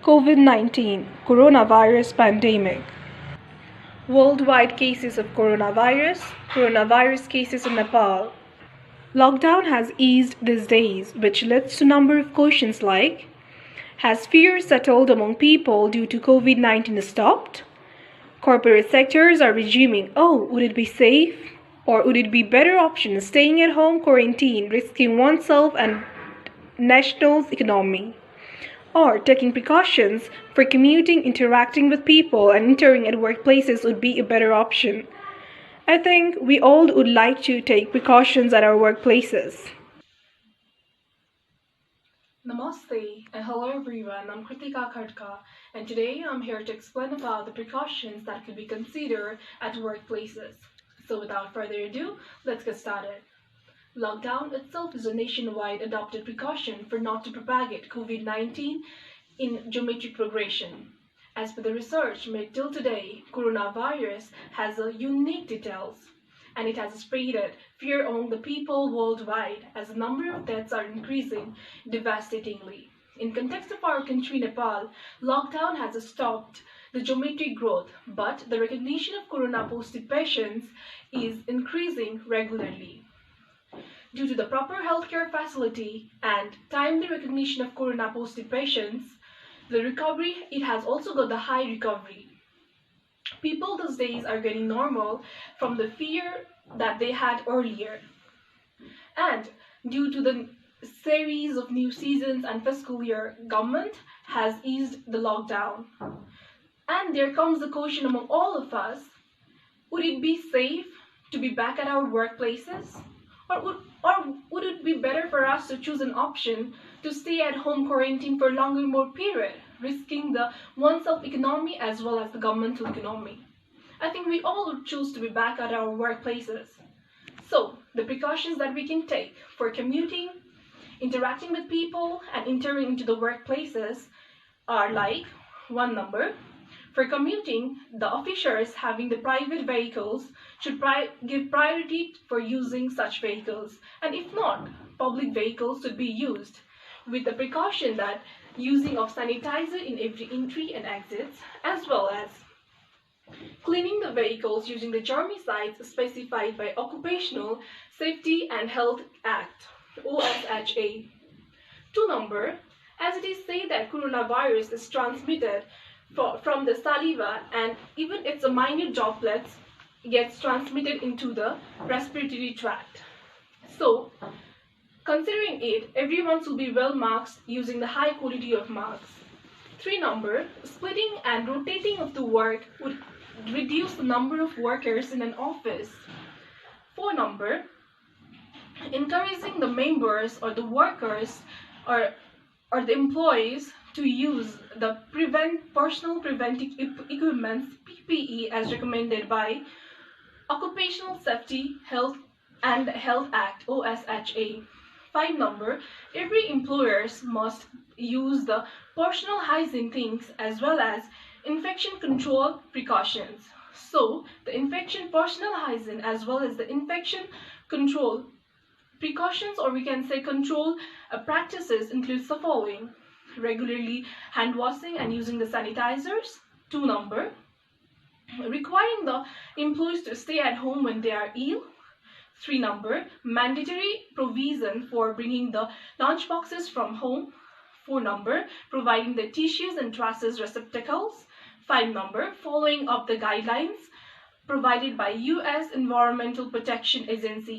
COVID-19 coronavirus pandemic. Worldwide cases of coronavirus cases in Nepal. Lockdown has eased these days, which leads to a number of questions like: has fear settled among people due to COVID-19 stopped? Corporate sectors are resuming. Oh, would it be safe? Or would it be better option staying at home quarantine, risking oneself and national's economy? Or taking precautions for commuting, interacting with people, and entering at workplaces would be a better option. I think we all would like to take precautions at our workplaces. Namaste and hello everyone, I'm Kritika Khadka and today I'm here to explain about the precautions that could be considered at workplaces. So without further ado, let's get started. Lockdown itself is a nationwide adopted precaution for not to propagate COVID-19 in geometric progression. As per the research made till today, coronavirus has a unique details and it has spread fear among the people worldwide as the number of deaths are increasing devastatingly. In context of our country Nepal, lockdown has stopped the geometric growth, but the recognition of corona positive patients is increasing regularly. Due to the proper healthcare facility and timely recognition of corona positive patients, the recovery, it has also got the high recovery. People these days are getting normal from the fear that they had earlier. And due to the series of new seasons and fiscal year, government has eased the lockdown. And there comes the question among all of us, would it be safe to be back at our workplaces? Or would it be better for us to choose an option to stay at home quarantine for a longer more period, risking the oneself economy as well as the governmental economy? I think we all would choose to be back at our workplaces. So, the precautions that we can take for commuting, interacting with people, and entering into the workplaces are like: one number. For commuting, the officers having the private vehicles should give priority for using such vehicles, and if not, public vehicles should be used with the precaution that using of sanitizer in every entry and exits, as well as cleaning the vehicles using the germicides specified by Occupational Safety and Health Act, OSHA. 2 number, as it is said that coronavirus is transmitted from the saliva, and even its minute droplets gets transmitted into the respiratory tract. So, considering it, everyone should be well masked using the high quality of masks. 3 number, splitting and rotating of the work would reduce the number of workers in an office. 4 number, encouraging the members or the workers or the employees to use the personal preventive equipment PPE as recommended by Occupational Safety Health and Health Act OSHA. 5 number, every employers must use the personal hygiene things as well as infection control precautions. So the personal hygiene as well as the infection control precautions, or we can say control practices, includes the following: regularly hand washing and using the sanitizers. 2 number, requiring the employees to stay at home when they are ill. 3 number, mandatory provision for bringing the lunch boxes from home. 4 number, providing the tissues and traces receptacles. 5 number, following up the guidelines provided by US Environmental Protection Agency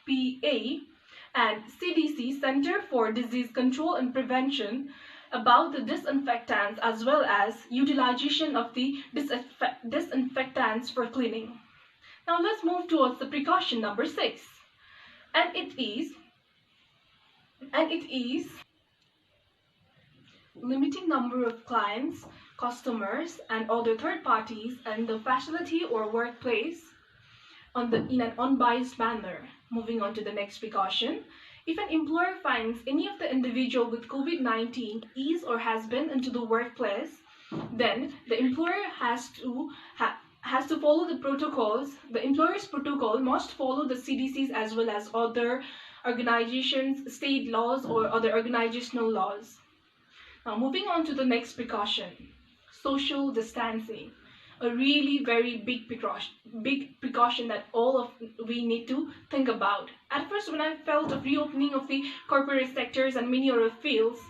EPA and CDC Center for Disease Control and Prevention about the disinfectants as well as utilization of the disinfectants for cleaning. Now let's move towards the precaution number 6, and it is limiting number of clients, customers, and other third parties in the facility or workplace in an unbiased manner. Moving on to the next precaution. If an employer finds any of the individual with COVID-19 is or has been into the workplace, then the employer has to follow the protocols. The employer's protocol must follow the CDC's as well as other organizations, state laws, or other organizational laws. Now, moving on to the next precaution, social distancing. A really very big precaution that all of we need to think about. At first, when I felt of reopening of the corporate sectors and many other fields,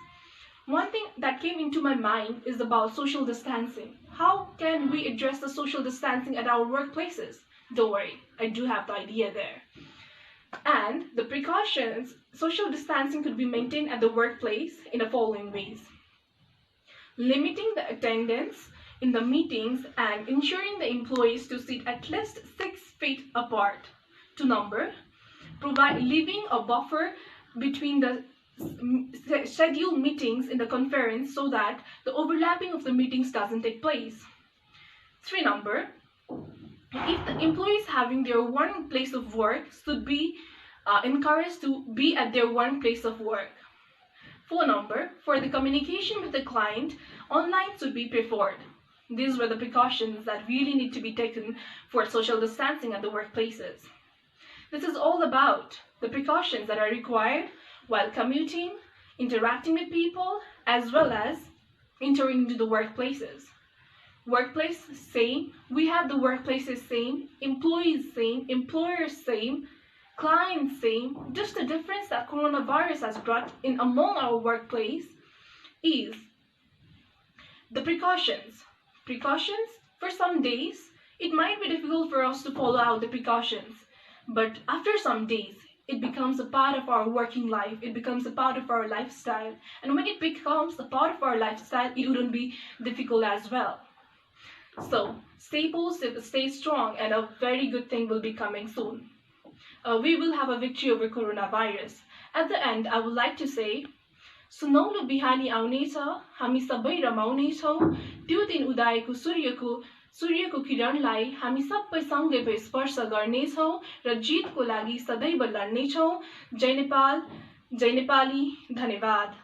one thing that came into my mind is about social distancing. How can we address the social distancing at our workplaces? Don't worry, I do have the idea there. And the precautions, social distancing could be maintained at the workplace in the following ways. Limiting the attendance in the meetings and ensuring the employees to sit at least 6 feet apart. 2 number, leaving a buffer between the scheduled meetings in the conference so that the overlapping of the meetings doesn't take place. 3 number, if the employees having their one place of work should be encouraged to be at their one place of work. 4 number, for the communication with the client, online should be preferred. These were the precautions that really need to be taken for social distancing at the workplaces. This is all about the precautions that are required while commuting, interacting with people, as well as entering into the workplaces. Workplace, same. We have the workplaces same, employees same, employers same, clients same. Just the difference that coronavirus has brought in among our workplace is the precautions. Precautions, for some days, it might be difficult for us to follow out the precautions. But after some days, it becomes a part of our working life. It becomes a part of our lifestyle. And when it becomes a part of our lifestyle, it wouldn't be difficult as well. So, stay positive, stay strong, and a very good thing will be coming soon. We will have a victory over coronavirus. At the end, I would like to say, सुनौलो बिहानी आउनेछ, हामी सबै रमाउनेछौँ, त्यो दिन उदाएको सूर्यको किरणलाई हामी सबै सँगै स्पर्श गर्नेछौँ र जितको लागि सदैव लड्नेछौँ। जय नेपाल, जय नेपाली, धन्यवाद।